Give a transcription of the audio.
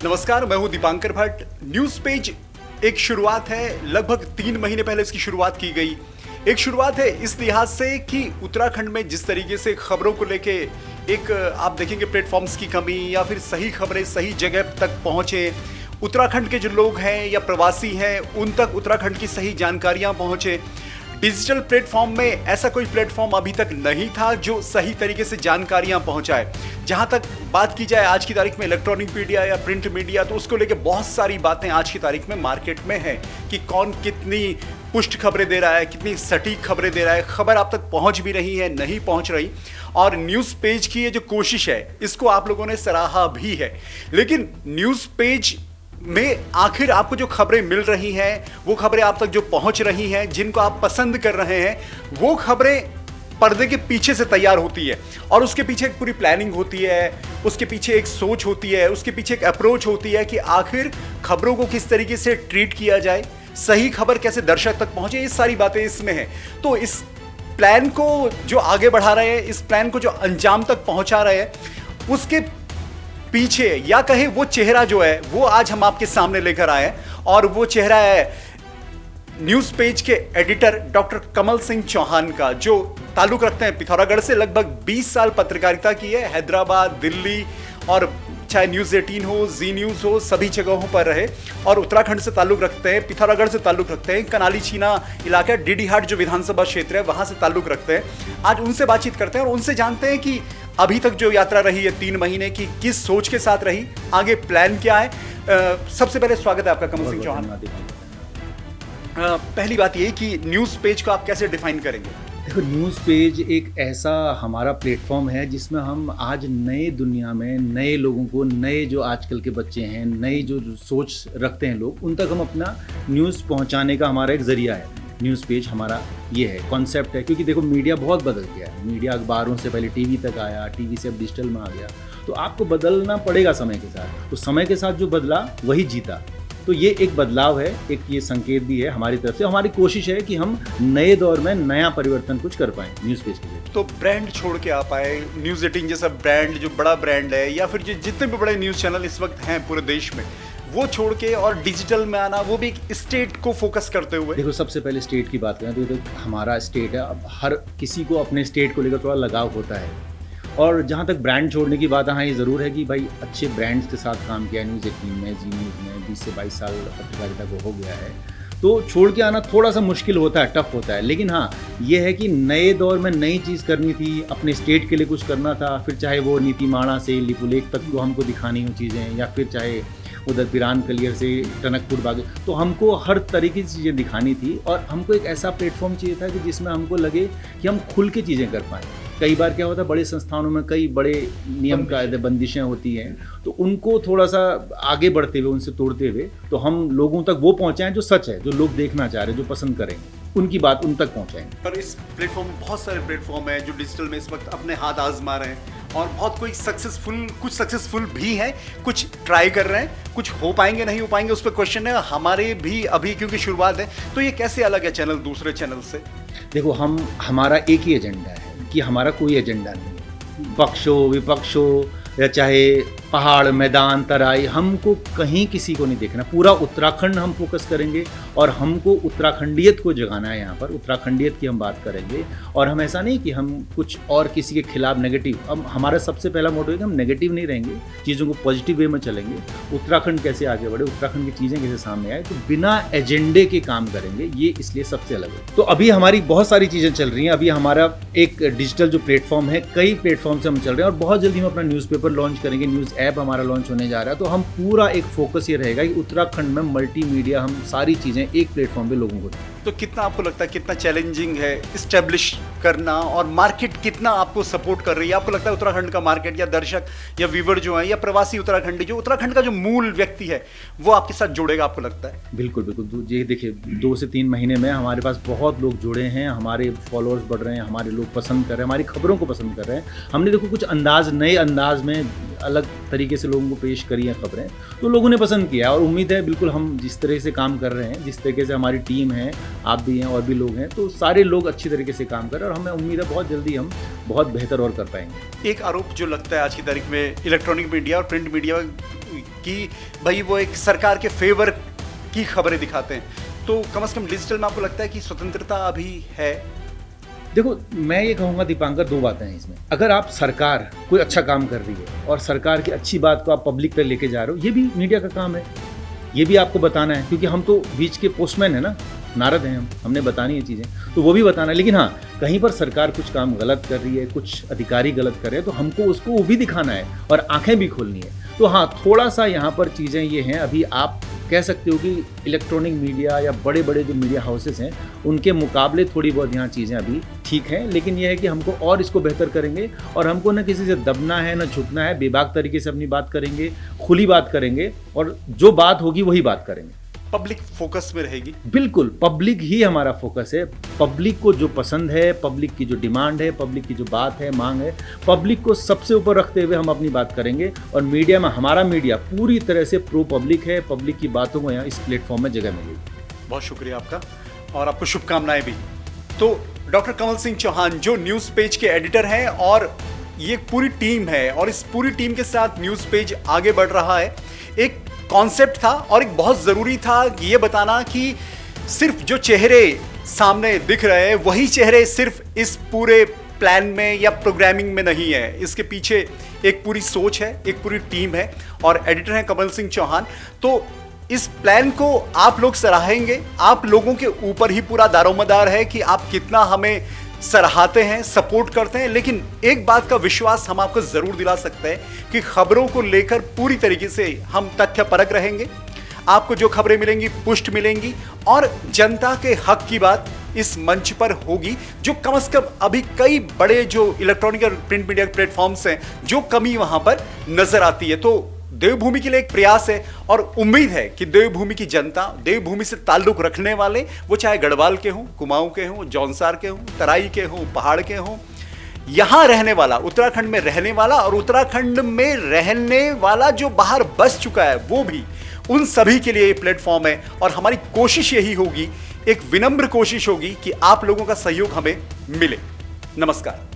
नमस्कार, मैं हूं दीपांकर भट्ट। न्यूज पेज एक शुरुआत है। लगभग 3 महीने पहले इसकी शुरुआत की गई। एक शुरुआत है इस लिहाज से कि उत्तराखंड में जिस तरीके से खबरों को लेके एक आप देखेंगे प्लेटफॉर्म्स की कमी या फिर सही खबरें सही जगह तक पहुंचे, उत्तराखंड के जो लोग हैं या प्रवासी हैं उन तक उत्तराखंड की सही जानकारियां पहुंचे। डिजिटल प्लेटफॉर्म में ऐसा कोई प्लेटफॉर्म अभी तक नहीं था जो सही तरीके से जानकारियां पहुंचाए। जहां तक बात की जाए आज की तारीख में इलेक्ट्रॉनिक मीडिया या प्रिंट मीडिया, तो उसको लेके बहुत सारी बातें आज की तारीख में मार्केट में है कि कौन कितनी पुष्ट खबरें दे रहा है, कितनी सटीक खबरें दे रहा है, खबर आप तक पहुंच भी रही है नहीं पहुंच रही। और न्यूज़ पेज की ये जो कोशिश है इसको आप लोगों ने सराहा भी है। लेकिन न्यूज़ पेज में आखिर आपको जो खबरें मिल रही हैं, वो खबरें आप तक जो पहुंच रही हैं, जिनको आप पसंद कर रहे हैं, वो खबरें पर्दे के पीछे से तैयार होती है और उसके पीछे एक पूरी प्लानिंग होती है, उसके पीछे एक सोच होती है, उसके पीछे एक अप्रोच होती है कि आखिर खबरों को किस तरीके से ट्रीट किया जाए, सही खबर कैसे दर्शक तक पहुंचे, ये सारी बातें इसमें हैं। तो इस प्लान को जो आगे बढ़ा रहे हैं, इस प्लान को जो अंजाम तक पहुंचा रहे हैं, उसके पीछे या कहे वो चेहरा जो है वो आज हम आपके सामने लेकर आए हैं। और वो चेहरा है न्यूज पेज के एडिटर डॉक्टर कमल सिंह चौहान का, जो ताल्लुक रखते हैं पिथौरागढ़ से। लगभग 20 साल पत्रकारिता की है, हैदराबाद, दिल्ली और चाहे न्यूज़ 18 हो, जी न्यूज़ हो, सभी जगहों पर रहे और उत्तराखंड से ताल्लुक रखते हैं, पिथौरागढ़ से ताल्लुक रखते हैं, कनाली छीना इलाका डीडीहाट जो विधानसभा क्षेत्र है वहाँ से ताल्लुक रखते हैं। आज उनसे बातचीत करते हैं और उनसे जानते हैं कि अभी तक जो यात्रा रही है 3 महीने की, किस सोच के साथ रही, आगे प्लान क्या है। सबसे पहले स्वागत है आपका कमल सिंह चौहान। पहली बात ये कि न्यूज़ पेज को आप कैसे डिफाइन करेंगे? देखो, न्यूज़ पेज एक ऐसा हमारा प्लेटफॉर्म है जिसमें हम आज नए दुनिया में नए लोगों को, नए जो आजकल के बच्चे हैं, नए जो सोच रखते हैं लोग, उन तक हम अपना न्यूज़ पहुंचाने का हमारा एक ज़रिया है। न्यूज़ पेज हमारा ये है, कॉन्सेप्ट है। क्योंकि देखो मीडिया बहुत बदल गया है। मीडिया अखबारों से पहले टीवी तक आया, टीवी से अब डिजिटल में आ गया, तो आपको बदलना पड़ेगा समय के साथ। तो समय के साथ जो बदला वही जीता। तो ये एक बदलाव है, एक ये संकेत भी है हमारी तरफ से। हमारी कोशिश है कि हम नए दौर में नया परिवर्तन कुछ कर पाएँ न्यूज़ पेज के जरिए। तो ब्रांड छोड़ के आप आए, न्यूज़ 18 जैसा ब्रांड जो बड़ा ब्रांड है, या फिर जितने भी बड़े न्यूज़ चैनल इस वक्त हैं पूरे देश में, वो छोड़ के और डिजिटल में आना, वो भी एक स्टेट को फोकस करते हुए। देखो, सबसे पहले स्टेट की बात करें तो ये तो हमारा स्टेट है। अब हर किसी को अपने स्टेट को लेकर थोड़ा लगाव होता है। और जहाँ तक ब्रांड छोड़ने की बात है, हाँ ये ज़रूर है कि भाई अच्छे ब्रांड्स के साथ काम किया न्यूज़ 18 में, जी न्यूज़ में 20 से 22 साल पत्रकारिता को हो गया है, तो छोड़ के आना थोड़ा सा मुश्किल होता है, टफ होता है। लेकिन हाँ ये है कि नए दौर में नई चीज़ करनी थी, अपने स्टेट के लिए कुछ करना था। फिर चाहे वो नीतिमाणा से लिपुलेख तक को हमको दिखानी हो चीज़ें, या फिर चाहे उधर पिरान कलियर से टनकपुर बागे, तो हमको हर तरीके की चीज़ें दिखानी थी। और हमको एक ऐसा प्लेटफॉर्म चाहिए था कि जिसमें हमको लगे कि हम खुल के चीज़ें कर पाएँ। कई बार क्या होता है, बड़े संस्थानों में कई बड़े नियम कायदे बंदिशें होती हैं, तो उनको थोड़ा सा आगे बढ़ते हुए, उनसे तोड़ते हुए, तो हम लोगों तक वो पहुँचाएँ जो सच है, जो लोग देखना चाह रहे हैं, जो पसंद करेंगे, उनकी बात उन तक पहुँचाएंगे। पर इस प्लेटफॉर्म में बहुत सारे प्लेटफॉर्म हैं जो डिजिटल में इस वक्त अपने हाथ आजमा रहे हैं और बहुत कुछ सक्सेसफुल भी हैं, कुछ ट्राई कर रहे हैं, कुछ हो पाएंगे नहीं हो पाएंगे उस पर क्वेश्चन है। हमारे भी अभी क्योंकि शुरुआत है, तो ये कैसे अलग है चैनल दूसरे चैनल से? देखो, हमारा एक ही एजेंडा है कि हमारा कोई एजेंडा नहीं है। पक्ष हो, विपक्ष हो, या चाहे पहाड़, मैदान, तराई, हमको कहीं किसी को नहीं देखना। पूरा उत्तराखंड हम फोकस करेंगे और हमको उत्तराखंडियत को जगाना है। यहाँ पर उत्तराखंडियत की हम बात करेंगे। और हम ऐसा नहीं कि हम कुछ और किसी के खिलाफ नेगेटिव, अब हमारा सबसे पहला मोटो है कि हम नेगेटिव नहीं रहेंगे, चीज़ों को पॉजिटिव वे में चलेंगे। उत्तराखंड कैसे आगे बढ़े, उत्तराखंड की चीज़ें कैसे सामने आए, तो बिना एजेंडे के काम करेंगे, ये इसलिए सबसे अलग है। तो अभी हमारी बहुत सारी चीज़ें चल रही हैं। अभी हमारा एक डिजिटल जो प्लेटफॉर्म है, कई प्लेटफॉर्म से हम चल रहे हैं और बहुत जल्दी हम अपना न्यूज़पेपर लॉन्च करेंगे, न्यूज़ ऐप हमारा लॉन्च होने जा रहा है। तो हम पूरा एक फोकस ये रहेगा कि उत्तराखंड में मल्टीमीडिया, हम सारी चीज़ें एक प्लेटफॉर्म पे लोगों को दें। तो कितना आपको लगता है कितना चैलेंजिंग है इस्टेब्लिश करना, और मार्केट कितना आपको सपोर्ट कर रही है? आपको लगता है उत्तराखंड का मार्केट या दर्शक या व्यूवर जो है या प्रवासी उत्तराखंडी, जो उत्तराखंड का जो मूल व्यक्ति है, वो आपके साथ जुड़ेगा आपको लगता है? बिल्कुल बिल्कुल। ये देखिए, 2 से 3 महीने में हमारे पास बहुत लोग जुड़े हैं, हमारे फॉलोअर्स बढ़ रहे हैं, हमारे लोग पसंद कर रहे हैं, हमारी खबरों को पसंद कर रहे हैं। हमने देखो कुछ अंदाज, नए अंदाज में अलग तरीके से लोगों को पेश करी हैं खबरें, तो लोगों ने पसंद किया। और उम्मीद है बिल्कुल हम जिस तरह से काम कर रहे हैं, जिस तरीके से हमारी टीम है, आप भी हैं और भी लोग हैं, तो सारे लोग अच्छी तरीके से काम कर रहे हैं और हमें उम्मीद है बहुत जल्दी हम बहुत बेहतर और कर पाएंगे। एक आरोप जो लगता है आज की तारीख में इलेक्ट्रॉनिक मीडिया और प्रिंट मीडिया की, भाई वो एक सरकार के फेवर की खबरें दिखाते हैं, तो कम से कम डिजिटल में आपको लगता है कि स्वतंत्रता अभी है? देखो, मैं ये कहूँगा दीपांकर, दो बातें हैं इसमें। अगर आप सरकार कोई अच्छा काम कर रही है और सरकार की अच्छी बात को आप पब्लिक तक लेके जा रहे हो, ये भी मीडिया का काम है, ये भी आपको बताना है, क्योंकि हम तो बीच के पोस्टमैन है ना, नारद हैं हमने बतानी है चीज़ें, तो वो भी बताना है। लेकिन हाँ, कहीं पर सरकार कुछ काम गलत कर रही है, कुछ अधिकारी गलत कर रहे हैं, तो हमको उसको वो भी दिखाना है और आंखें भी खोलनी है। तो हाँ, थोड़ा सा यहाँ पर चीज़ें ये हैं, अभी आप कह सकते हो कि इलेक्ट्रॉनिक मीडिया या बड़े बड़े जो मीडिया हाउसेस हैं उनके मुकाबले थोड़ी बहुत यहाँ चीज़ें अभी ठीक हैं, लेकिन यह है कि हमको और इसको बेहतर करेंगे और हमको न किसी से दबना है, न झुकना है, बेबाक तरीके से अपनी बात करेंगे, खुली बात करेंगे और जो बात होगी वही बात करेंगे। पब्लिक फोकस में रहेगी? बिल्कुल, पब्लिक ही हमारा फोकस है। पब्लिक को जो पसंद है, पब्लिक की जो डिमांड है, पब्लिक की जो बात है, मांग है, पब्लिक को सबसे ऊपर रखते हुए हम अपनी बात करेंगे। और मीडिया में हमारा मीडिया पूरी तरह से प्रो पब्लिक है, पब्लिक की बातों को यहाँ इस प्लेटफॉर्म में जगह मिलेगी। बहुत शुक्रिया आपका और आपको शुभकामनाएं भी। तो डॉक्टर कमल सिंह चौहान जो न्यूज़ पेज के एडिटर हैं और ये पूरी टीम है और इस पूरी टीम के साथ न्यूज़ पेज आगे बढ़ रहा है। एक कॉन्सेप्ट था और एक बहुत ज़रूरी था ये बताना कि सिर्फ जो चेहरे सामने दिख रहे हैं वही चेहरे सिर्फ इस पूरे प्लान में या प्रोग्रामिंग में नहीं है, इसके पीछे एक पूरी सोच है, एक पूरी टीम है और एडिटर हैं कमल सिंह चौहान। तो इस प्लान को आप लोग सराहेंगे, आप लोगों के ऊपर ही पूरा दारोमदार है कि आप कितना हमें सराहते हैं, सपोर्ट करते हैं। लेकिन एक बात का विश्वास हम आपको जरूर दिला सकते हैं कि खबरों को लेकर पूरी तरीके से हम तथ्यपरक रहेंगे। आपको जो खबरें मिलेंगी पुष्ट मिलेंगी और जनता के हक की बात इस मंच पर होगी, जो कम से कम अभी कई बड़े जो इलेक्ट्रॉनिक और प्रिंट मीडिया प्लेटफॉर्म्स हैं जो कमी वहां पर नजर आती है। तो देवभूमि के लिए एक प्रयास है और उम्मीद है कि देवभूमि की जनता, देवभूमि से ताल्लुक रखने वाले, वो चाहे गढ़वाल के हों, कुमाऊं के हों, जौनसार के हों, तराई के हों, पहाड़ के हों, यहां रहने वाला, उत्तराखंड में रहने वाला और उत्तराखंड में रहने वाला जो बाहर बस चुका है वो भी, उन सभी के लिए ये प्लेटफॉर्म है। और हमारी कोशिश यही होगी, एक विनम्र कोशिश होगी कि आप लोगों का सहयोग हमें मिले। नमस्कार।